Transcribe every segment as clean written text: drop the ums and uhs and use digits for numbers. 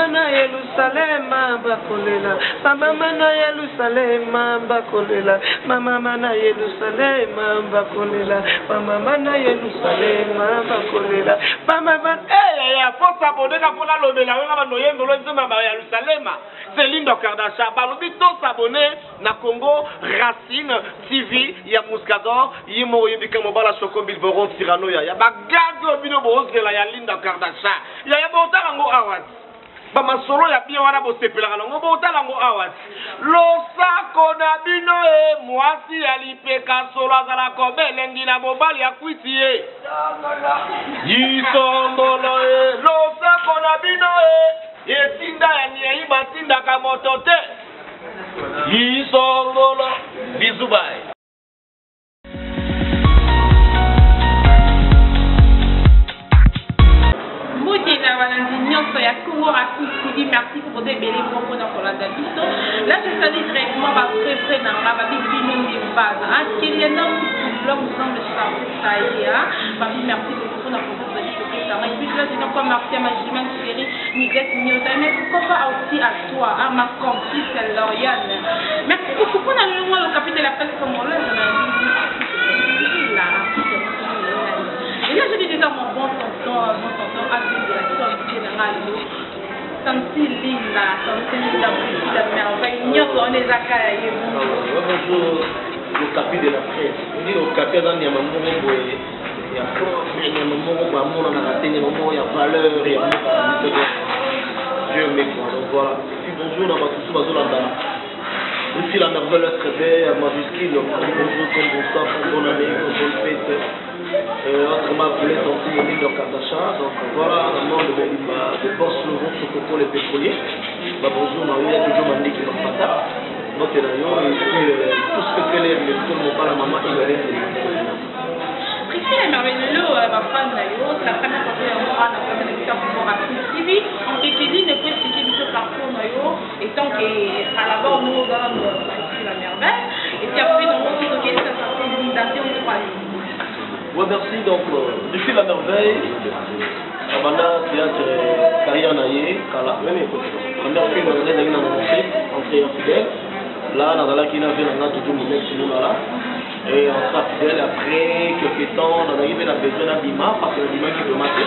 mana Yerusalem bakolela mama mana Yerusalem bakolela mama mana Yerusalem bakolela mama mana Yerusalem bakolela mama mana faut s'abonner pour la lobela on va noyer ndolo nzema ba Yerusalem c'est Linda Kardashian balobi to s'abonner na Congo Racine TV ya Muscador yimo yebika mobala Choco Bilboron Cyrano ya bagago bino bozela ya Linda Kardashian ya botala ngo awat ba masolo ya bien wana bo sepelaka ngo botala ngo awat losako na bino mwasi alipeka solo azala kobelengi na mobali ya kwiti yisongolo losako na bino yetinda ya niyi batinda ka motote yisongolo bisous bye. Merci pour des belles propos dans la Daviso. Là, je salue directement ma préférée dans ma bibine de base. Qu'il y a un petit blog, nous sommes le Charles. Merci beaucoup pour la proposition de choquer ça. Et puis là, c'est encore merci à ma jumelle chérie, Niguette Nyota. Mais pourquoi pas aussi à toi, à ma complice, Lauriane. Merci beaucoup pour le capitaine de la presse comme on l'a. Et là, je dis déjà mon bon tonton, administration générale. Santi Linda, la merveille, on est à Kaye. Bonjour, le capitaine de la presse. On dit au capitaine de la presse, il y a force, il y a un moment où on a raté, il y a un moment où il y a valeur, il y a un moment où Dieu m'écoute. Donc voilà. Et puis bonjour, dans votre sous-bazolanda. Ici la merveille très belle, majuscule, bonjour, comme bonsoir, bonne année, bonne fête. Autrement appelé Santi Linda Kardashian. Donc voilà, le monde de boss le groupe Sokoko les pétroliers. Bonjour Marie, il y a toujours Mandi qui m'a fait ça. Notre rayon, et puis tout ce que fait les tout le monde parle à maman, il va rester. Priscilla Merveilleux, ma femme d'ailleurs, la première fois que je vois la télévision pour la TV, en Kékédi ne peut expliquer du parcours d'ailleurs, et tant qu'à la base, nous, dans la merveille, et puis après, dans notre société, ça s'appelle l'inondation de Paris. Oui, merci. Donc, depuis la merveille, Amanda théâtre carrière naïe, Kala. Première film, on est dans l'entrée, entrée fidèle. Là, dans la qui n'a vu la toujours mon ex là. Et on sera fidèle après quelques temps, on a arrivé à besoin d'un bima, parce que le bima qui peut mater.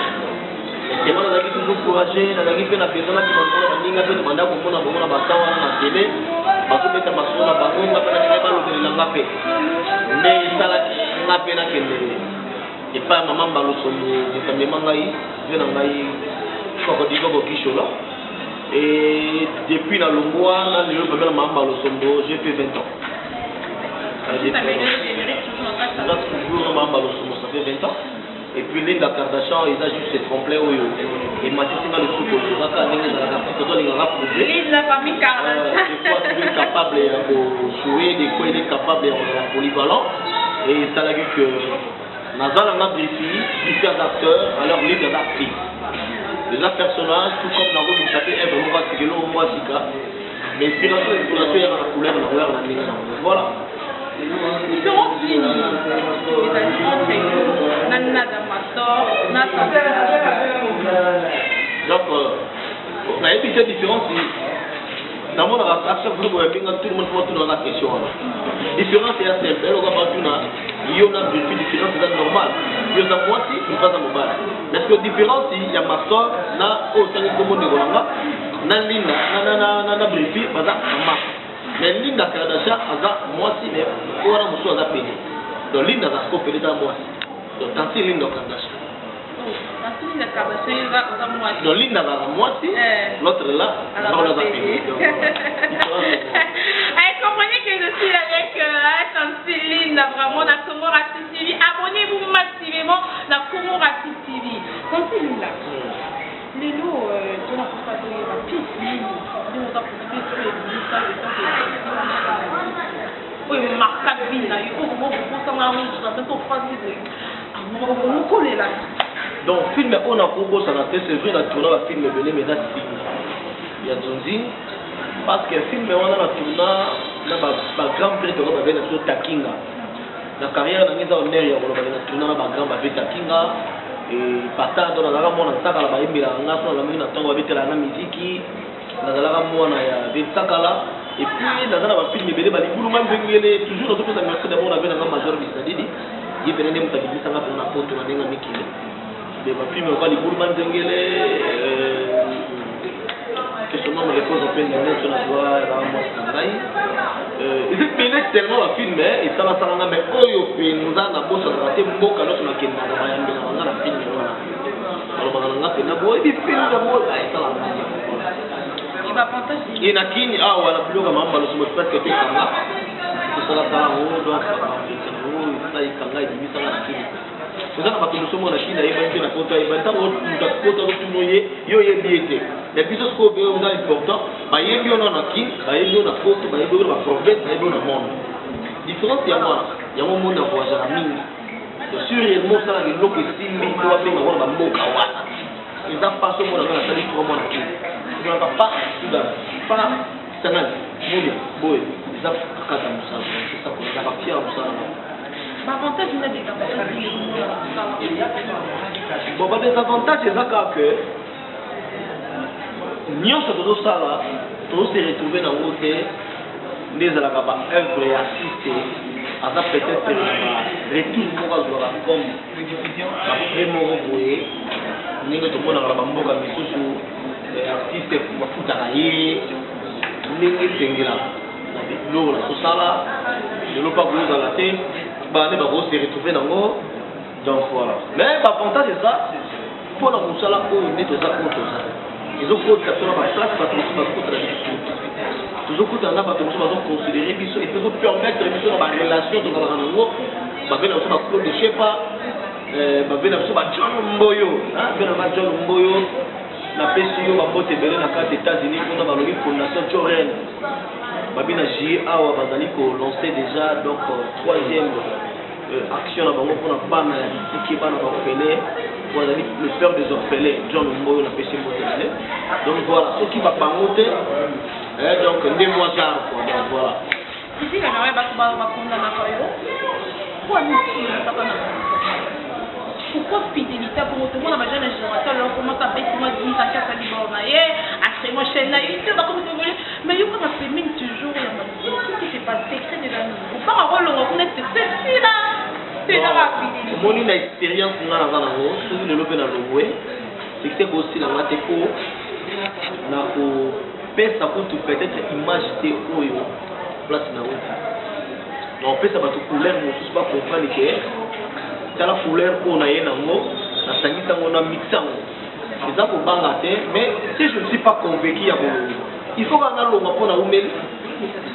Et moi, on a toujours couragé, on a arrivé à besoin d'un bima qui m'a demandé pour moi, on a battu à la télé. Parce que mettre ma soeur à Bango, on a fait la langue. Mais ça, on a fait la et pas maman Balosombo, de famille Mangaï, je n'ai pas et depuis la Longwa, maman Balosombo, j'ai fait 20 ans. Toujours maman Balosombo, ça fait 20 ans. Et puis Linda Kardashian, il a juste cette complet où il m'a dit que le truc au Juraka, il la famille Kardashian. Des fois, il est capable de jouer, des fois, il est capable de polyvalent. Et ça l'a dit que Nazal en a briefé différents acteurs, alors lui des actrices. Les personnages, tout comme la roue du chapitre, est vraiment fatigué, moi, mais l'inspiration est dans la couleur, dans la ligne. Voilà. Différents films, les animaux, Nana Damator, donc, on a été différent. Dans mon à chaque fois que tout le monde voit tout dans la question. La différence est assez simple. Il y a une différence normale. Il y a une moitié, il y a une mobile. Parce que la différence, il y a ma soeur, il y a un monde de Golanga, il y a Linda, briefé, il y a un mais Linda Kardashian, il y a moitié, mais il y a un moitié à payer. Donc Linda, il y a un moitié. Donc tant que Linda Kardashian. Donc Linda va à moitié, l'autre là, on l'a payé. Comprenez que je suis avec Santi Linda, vraiment, dans Congo Racine TV. Abonnez-vous massivement dans Congo Racine TV. Santi Linda, les lots, je n'ai pas de la piste, je n'ai pas de oui, mais Marc Vina, il faut que vous en rouge, ça fait trop facile. Vous collez là. Donc, film on a proposé ça c'est vrai, la tournée va film venir mais là il y a Zonzi parce que film on a la tournée na ba grand prix de la Takinga. La carrière dans les honneurs il y a la tournée ba grand ba Takinga et partant dans la mona sakala ba imbila nga so la mina tongo betela na muziki na la mona ya de sakala et puis dans la film belé ba libulu man ngele toujours dans toute sa merci d'abord avec la major bisadidi il venait de mutakidi sanga pour na poto na nenga mikile de ba film ba libulu man ngele que son nom repose au peine de sur la joie la mort sangai ils étaient tellement la film et ça va sanga mais oyo penza na bossa na te mboka no na kenda na mayambe na na film wana alors ba nga pe na boy di film na boy ay sala et na kini ah wala bloga mamba lo sumo presque te kanga to sala sala ho do ça y kanga di misa na kini c'est ça que nous sommes na kini et ben na kota et ben tango ta kota ko tuno ye yo ye biete les bisos ko be on a important ba ye bi on na kini ba ye bi on na kota ba ye bi on na prophète ba ye bi on na monde différence ya moi monde na voisin na mingi de sûr il mo sala ni loko simbi to wa benga wala ba mboka wana ils ont passé mon na sali ko mo na kini on n'a pas pas sanal moya boy ils ont kata musala c'est ça qu'on a partir musala avantage n'a des avantages bon ba des avantages c'est ça que nyonso to sala to se retrouver dans wote des la ba œuvre et assister à ça peut-être retour pour avoir comme vraiment boye ningo to mona la mboka misusu artiste bafutaka ye ndenge esengela biloko na kosala lelo mpa kozala te bane bakose retrouve nango donc voilà mais bavantage eza mpona mosala oyo nde toza oyo toza ezokotisa tona baplace bato mosusu bazokotela biso tozokutana na bato mosusu bazoconsidere biso et ezopermettre biso na barelation tozalaka nango babe na biso baclode shepa babe na biso bajohn mboyo babe na bajohn mboyo na pesi yo babote ebele na kati États-Unis mpona balobi fondation Joren babi na JE awa bazali kolancer déjà donc troisième action na bango mpona bana ya bitiki bana baorphelin bazali le père des orphelins John Mboyo na pesi mbote ebele donc voilà soki babango te donc nde mwa genre quoi donc voilà ici na nawe bato bakondanaka yo po amikisaka na pourquoi fidélité pour tout le monde a déjà génération alors comment ça fait moi dit ça ça libre na ye après moi chaîne na ici ba comme vous voulez mais yo comme féminin toujours il y a ce qui s'est passé secret de la nuit pas rôle on connaît c'est là c'est là la fidélité mon une expérience na na na ho tout le lobe na lowe c'est que c'est aussi la mateko na ko pesa pour tout peut-être image te oyo place na wo non pesa ba tout couleur mo sous pas comprendre que la couleur qu'on a yango na sangita ngona mixango c'est ça pour bangater mais si je ne suis pas convaincu à bon il faut qu'on a l'homme pour na umel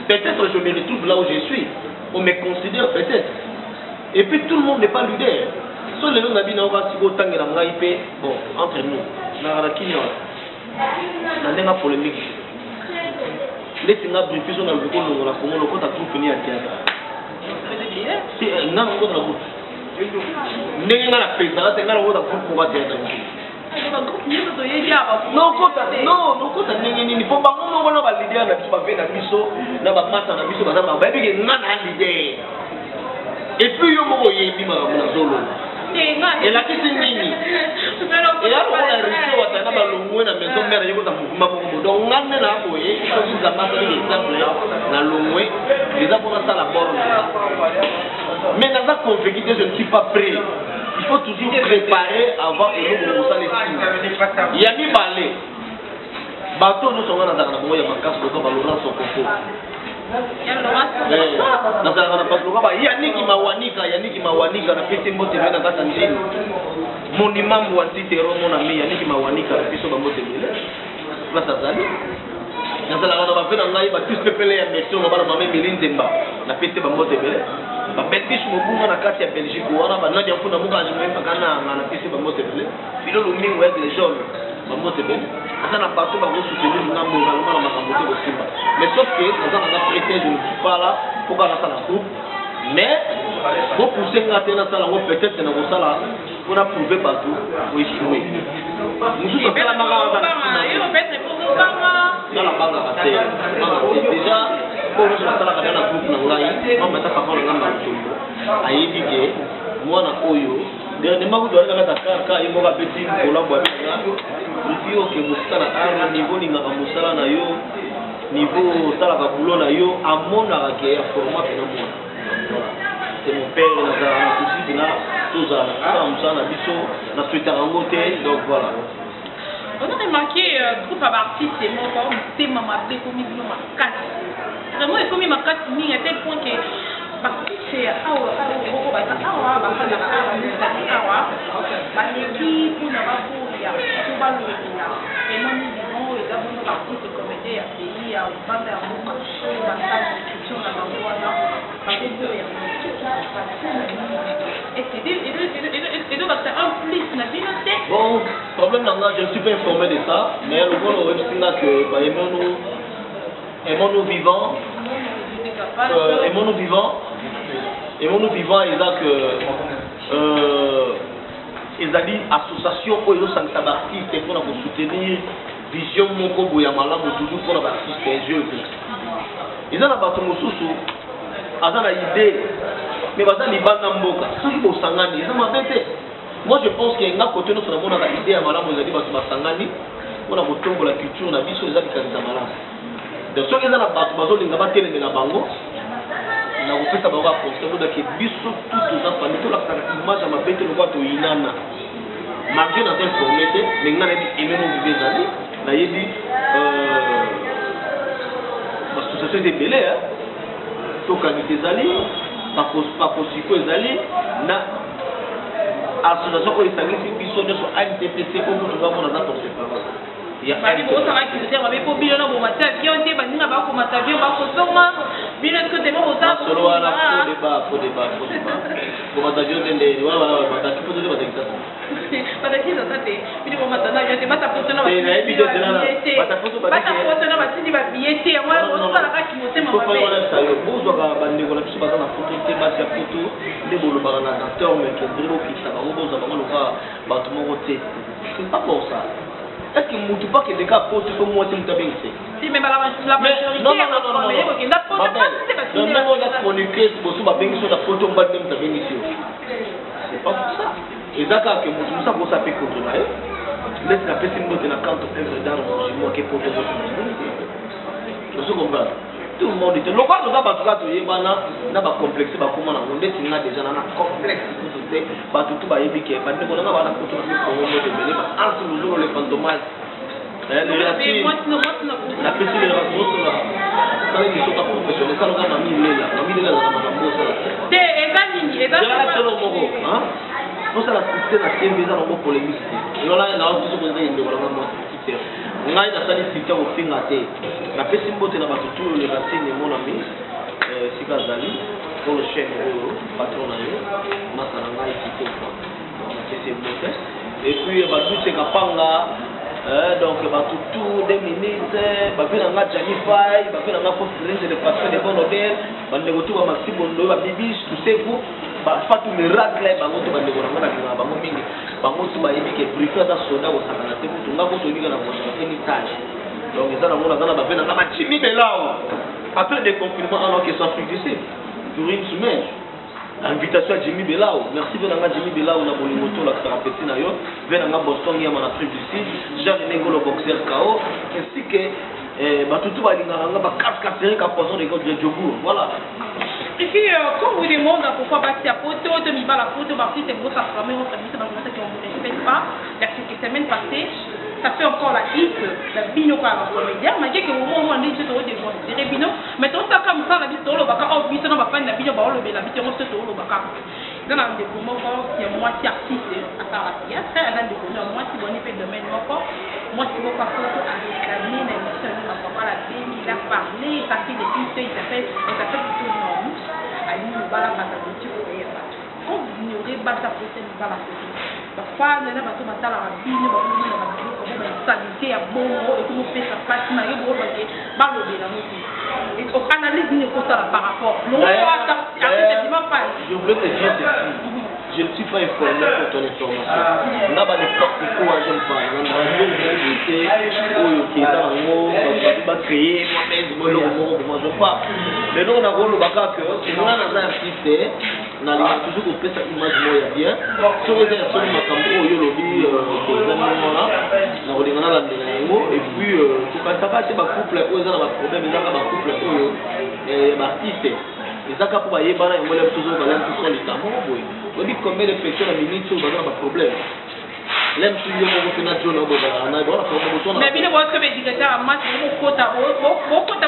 peut-être je me retrouve là où je suis on me considère peut-être et puis tout le monde n'est pas leader so les gens n'habillent pas si beau tangela ngai pe bon entre nous na rakini na ndenga polémique les singa briefs on a le ko la komo ko ta tout fini à théâtre c'est na ngo na bout ndenge nga na pesa te nga na wota groupe kwa tete nokota ndenge nini mpo bango moko na balider na biso bave na biso na bamasa na biso baza bayebike nga na lider epuis yo moko oyebi makambo na zolo elakisi nini eyalokola riso wata na balongwe na maison mare yekota mokuma moko donc nga nde na boye soki nzambasaliki exemple na longwe eza mpona sala borne mais dans la conviction je ne suis pas prêt il faut toujours préparer avant que nous ça les signes il y a mis balé bateau nous sommes dans la boya makas ko ba Laurent Sokoko na sala na pas lokaba yaniki mawanika na pete mbote na kata ndini monument wa titero mona mi yaniki mawanika na piso ba mbote bele la sazali na sala na ba fena ngai ba tous pepele ya mission ba ba meme lindemba na pete ba mbote bele ba betish mobuma na kati ya Belgique wana ba nadia funa muka azimwe pakana na pete ba mbote bele filo lumingo avec les jeunes ba mbote bele na bateau ba go soutenir na mbonga na makambo te ko simba mais sauf que dans un prêté je ne suis pas là pour faire ça la coupe mais pour pousser na tena ça la peut-être na ko sala pour prouver partout pour échouer nous sommes pas la maga dans la banque déjà pour nous la sala dans la groupe na ngai on meta ka fona ngamba tumbo ayebi ke mwana oyo dernièrement vous doit aller à Dakar quand il m'aura petit pour l'envoyer là puis OK mosala na art niveau ninga mosala na yo niveau sala ka boulot na yo amona ka ya format na moi c'est mon père na souci na tous ça mosala biso na souhaiter en côté donc voilà. On a remarqué groupe d'artistes et mon corps c'est maman bé comme ils ma carte vraiment comme ma carte ni à tel point que parce que c'est awa ba l'équipe pour na ba pour ya tout ba le et moi nous disons les avons artistes comédien ya pays ya bande ya mon show ba ta description na ba voilà parce que ya et donc c'est un plus na binoté. Bon, problème là, je ne suis pas informé de ça, mais le bon web c'est là que aimons-nous vivants, aimons-nous vivants, et là que ils ont dit association pour les artistes pour soutenir vision mon combo ya malamu toujours pour les artistes et jeux. Ils ont la bateau mosusu, ils ont la idée, mais ils ont libana mboka, c'est pour sangani, ils ont ma tête. Moi je pense qu'il y a un côté notre monde a l'idée à malamu ils ont dit bateau basangani, on a motombo la culture, on a vu sur les habitants de malamu. Donc ceux qui ont la bateau bateau les gars télé na bango. Na kupesa bawa conseil donc que biso tout aux enfants tout la image ma bête le boîte inana malgré dans cette formalité mais ngana bi emeno vivre zali na yebi l'association des belé to qualité zali pas possible zali na association ko isangi biso de so ANTPC ko ko nga mona na pour séparer ya bali ko sala ki se ba ko bilo na bo mata avion te ba ninga ba ko mata avion ba ko songa bilo ko te mo ta solo wala faut débat ko mata avion de wala mata ki poto de ba tekta pada ki za tate bilo ko mata na avion te mata poto na ba mata poto na ba tindi ba biete ya wala ko sala ka ki mo te ma ba wala sa yo bozo ka bande ko na biso ba na photo te ba ya photo de bolo ba na acteur mais que drilo ki sa ba bozo ba ko ba to mo te c'est pas pour ça. Est-ce que vous ne pas que des cas pour tout le monde est bien ici? Si, mais la majorité non. C'est pas pour ça. Et d'accord que vous savez ça fait contre là. Laisse la personne de la carte dans le moi qui pour tout tout le monde était le quoi nous avons pas tout yebana na ba complexe ba comment na onde tinga déjà na complexe tout c'est ba tout ba yebike ba ne bona ba na ko to ko mo de bele ba anti nous le fantomas la petite les raconte là ça les sont pas professionnels ça nous a mis là na mbosa te ezali solo moko hein non ça la système a été mis dans le polémique non là tout ce que vous avez dit voilà moi c'est ngai na sali sika ko finga te na pesi mbote na bato tout le racine mon ami sika zali pour le chef patron na yo masana ngai sika quoi donc c'est mbote et puis bato c'est kapanga donc bato tout 2 minutes bato na nga Janify bato na nga post de passion de bon odeur bande ko tout ba maxi bondo ba bibi tout c'est vous ba fatu miracle bango to bande ko na nga bango mingi bango to ba yebi ke prefer da soda ko sakana te mutu nga ko to liga na mo any tâche donc ils ont la ba bena na Jimmy Belao après des confinements alors que ça fait difficile pour une semaine invitation à Jimmy Belao merci venanga Jimmy Belao na bolingo to la thérapie na yo venanga Boston ya en Afrique du Sud Jean Nengolo boxer KO ainsi que batutu balinganga ba 4 ka poison de Djogo voilà. Et puis, comme vous demandez pourquoi passer à photo, de mi la photo, si c'est votre famille, votre ami, c'est parce qu'on ne vous respecte pas. Il y a quelques semaines passées, ça fait encore la hit, la bino par la comédien, malgré que au moment où on dit que c'est des bino, mais tout ça comme ça, la bite au baka, oh, bite on va pas la bino, bah, la bite on se au baka. Dans un des moments, il y a moitié artiste à part la théâtre, il y a des moments, moitié bon effet de domaine, moi, si vous passez à réclamer l'émission, on va pas la il a parlé, ça fait des pistes, il s'appelle plutôt norme. Quand vous ignorez basa procès de bala côté parfois nana bato batala rabine bato na bato comme sanité ya bongo et comme fait sa place na yo bo baké balo de la moto et on analyse ne ko ça par rapport non pas je veux te dire je ne suis pas informé pour ton information na ba n'importe quoi j'aime pas na qui dans le ba créer moi-même moi je pas mais non on a golo baka que c'est moi na artiste nalinga toujours kopesa image moya bien soki eza ya soni makambo oyo olobi koza ndenge wana na kolinga nalandela yango et puis tokataka te bacouple oyo eza na baproblème ezaka bacouple oyo ya baartiste ezaka mpo bayebana yango lem toujours balem tout son leta moko boye oyebi combien de personnes na minute oyo baza na baproblème lem toujours moko mpena john obozalana bona problème mais bino boyoka baéducateur ya match bokota po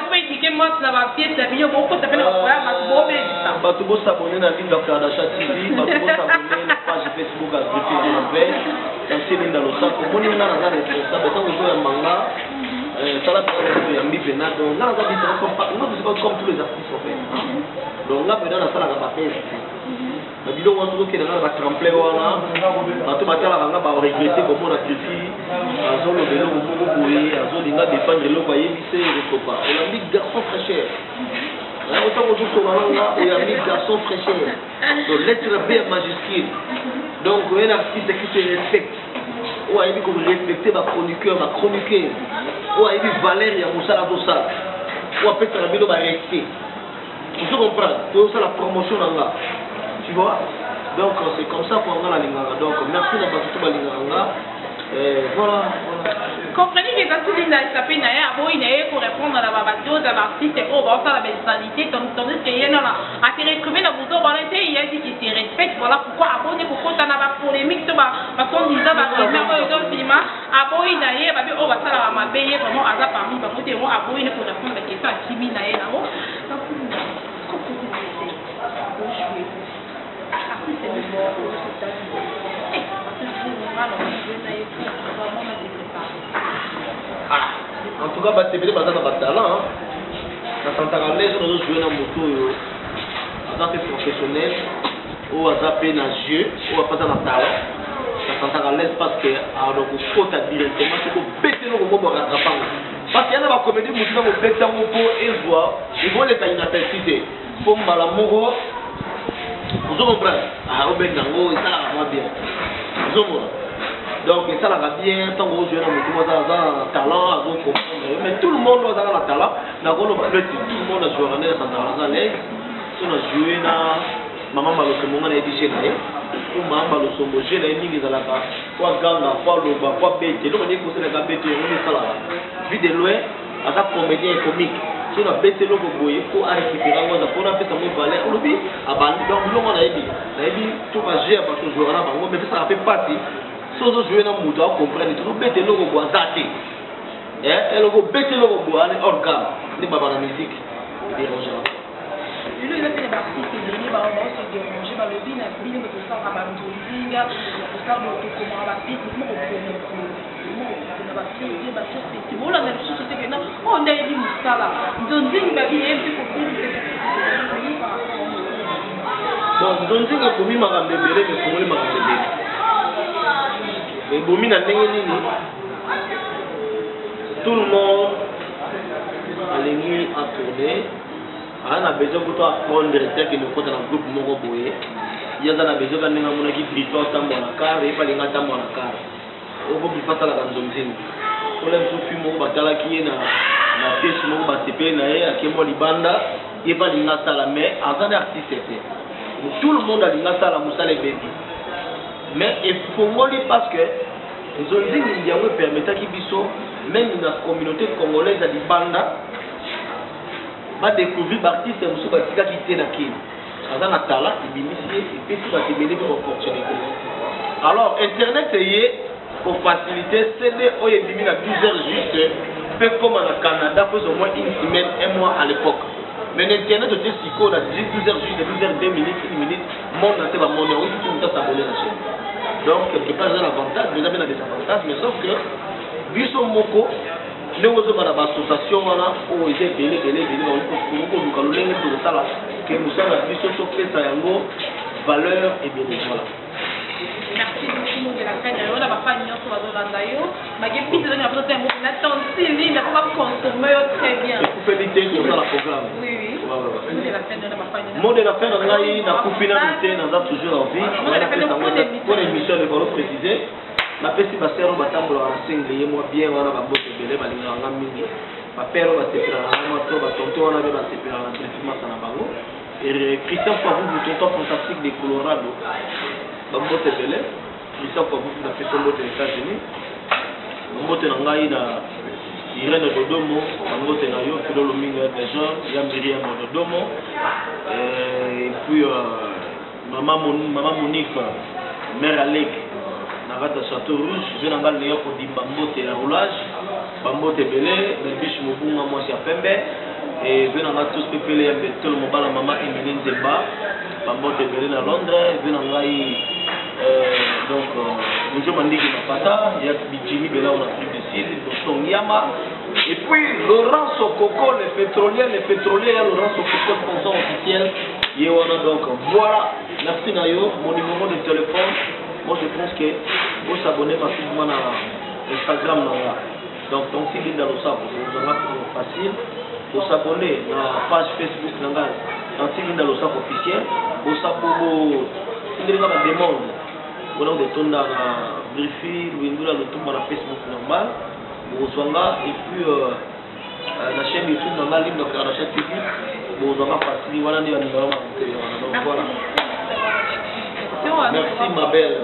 baéduke match na bapiese na bino bokota mpe na bakoya match bobebisa bato bosabone na linga kardasha tv bato bosabone na page facebook ya griffin de nouvelle tansi linda losako omoni nga naza responsable ntango ozoyambanga sala mpe yambi mpena donc nga naza différent comme tous les artistes en fait donc nga mpena nasalaka bapese na biloko wana tozokende nga na batremplin wana bato batalaka nga baregrete komona krifi azoloba eloko moko boye azolinga défendre eloko ayebise ekopa olambi garçon très cher autant ozosongana nga oyambi garçon très cher donc lettre B majuscule donc un artiste qui se respecte oyo ayebi korespecte bachroniqueur bachroniqueur oyo ayebi valeur ya mosala tosala oyo apesaka bino barespect ozo comprendre tozosala promotion na nga tu vois donc c'est comme ça pour nga nalingaka donc merci na bato to balingaka nga voilà comprenez que quand tu dis na échappé na ye aboyi na ye korépondre na babato za baartiste oyo baosala baspécialité tandis que ye nona ate retrouvé na buto bana te ye dit qu'il se respecte voilà pourquoi aboni kokota na bapolémique to basondisa barumeur oyo ezobima aboyi na ye babi oyo basalaka mabe ye vraiment aza parmi bango te yango aboyi ne korépondre baquestion akimi na ye nango en tout cas basepele baza na batalent nasantaka lese nazojouer na moto oyo aza mpe professionnel oyo aza mpe na jeu oyo apaza na talent nasantaka lese parce que anakokota directement soko betelo kombo bakatrapanga parce que yana bacomédie motu na kobetango mpo ezwa ekoleka inaperçu te mpo mbala moko ozo comprendre obenga yango esalaka mwa bien ozomona donc esalaka bien ntango ozwe na motu aza na talent azocomprendre mais tout le monde azaka na talent nakoloba neti tout le monde azwaka nde nasantaka naza lese so na joue na mama malosombo nga nayebi je na ye po mama malosombo je na ye mingi ezalaka po aganga po aloba po abete eloko nde ekoselaka bete yango nde esalaka vu de loin aza comédien comique so na bete eloko boye po arécupéra ngo aza mpona apesa mo valeur olobi abandi donc biloko nayebi to baje ya bato ozwaka na bango mais pesaka mpe pasi so ozojouer na moto acomprendre tozobeta eloko boye aza te eloko beta eloko boye ani organe nde baba na musique edérangera lelo eza pene baartiste ebele baose dérange balobi na bino botosalaka banzozinga botosala botokomaka bapese na bapiese basosiété bolanda lisusu te kena oyo ndayebi mosala nzonzingi babi ye mpe bon nzonzingi ekomi makambo ebele mefungoli makambo ebele ebomi na ndenge nini tout le monde alingi atourner aza na besoin kuto apondre teke nekota na groupe moko boye ye aza na besoin ka ndenge amonaki brito atambola na kare ye palinga atambola na kare oko brito asalaka nzonzingi ola mosu fi moko batalaki ye na piese moko basepeli na ye akemwa libanda ye palinga asala mais aza nde artiste te tout le monde alinga asala mosala ebebi mais efongoli parce que nzonzingi yango epermetaki biso même na communauté congolaise ya libanda badécouvrir baartiste mosusu batikaki te na kini aza na tala ebimisi ye epesi bato ebele mpe opportunité alors internet eye kofacilité cd oyo ebimi na 12 heures juste mpe koma na canada pose au moins une semaine un mois à l'époque mais na internet ote sikoyo na 12 heures juste 12 heures 2 minutes 1 minute monde na te bamoni yango iti moto asabone na chaîne donc quelque part eza na avantage mais eza mpe na désavantage mais sauf que biso moko ndenge ozobana baassociation wana oyo eza ebele okoluka lolenge tokosala ke mosala na biso topesa yango valeur ebele voilà merci beaucoup de la fin de la bafani nyonso bazolanda yo bakepisi ezongi na biso te yango na tonsili na koka consommer yo très bien ekufeli te tozala programme mot de la fin na ngai nakufi nanu te naza toujours en vie po na émission lekolo préciser napesi basere oyo batambolaka na sengle ye mwa bien wana babote ebele balingaka nga mingi bapere oyo basepelaka na mwa to batonto wana mpe basepelaka na trifimasa na bango Et Christian Pavou, le tonton fantastique des Colorado. Bambote Belé. Christian Pavou, qui a fait son mot aux États-Unis. Bambote Nangaï, Irène Dodomo. Bambote Nayo, Fidel Lominga déjà. Yamiriam Dodomo. Et puis, Maman Monique, Mère Alec. Narata Château Rouge. Je vais dans le pour dire Bambote et la roulage. Bambote Belé. Belbiche Moubunga, moi c'est à Pembe. Et je vais dans tous les pays, tout le monde, la maman Emeline Zemba, Bambote Belé à Londres, je vais dans donc, je m'en dis qu'il n'y a pas ça, il y a Jimmy Bella en Afrique du Sud, Dr. Nyama, et puis Laurent Sokoko, le pétrolier, Laurent Sokoko, sponsor officiel, donc voilà, merci Nayo, mon numéro de téléphone, moi je pense que vous s'abonnez facilement à Instagram, donc ton site dans le sable, vous aurez facile. Pour s'abonner à la page Facebook dans le site officiel, pour s'abonner à la demande, pour nous détourner dans la briefing, nous allons tout dans la Facebook normal, pour et puis la chaîne YouTube dans la ligne de la chaîne publique, pour nous facile, voilà les numéros. Donc voilà. Merci ma belle.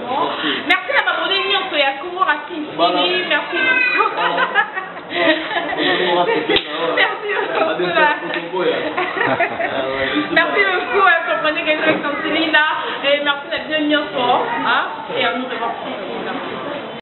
Merci à ma bonne nièce et à Koumou Racine. Merci beaucoup. Merci beaucoup, comprenez quelqu'un comme Céline là, et merci d'être venu et à nous d'avoir pris.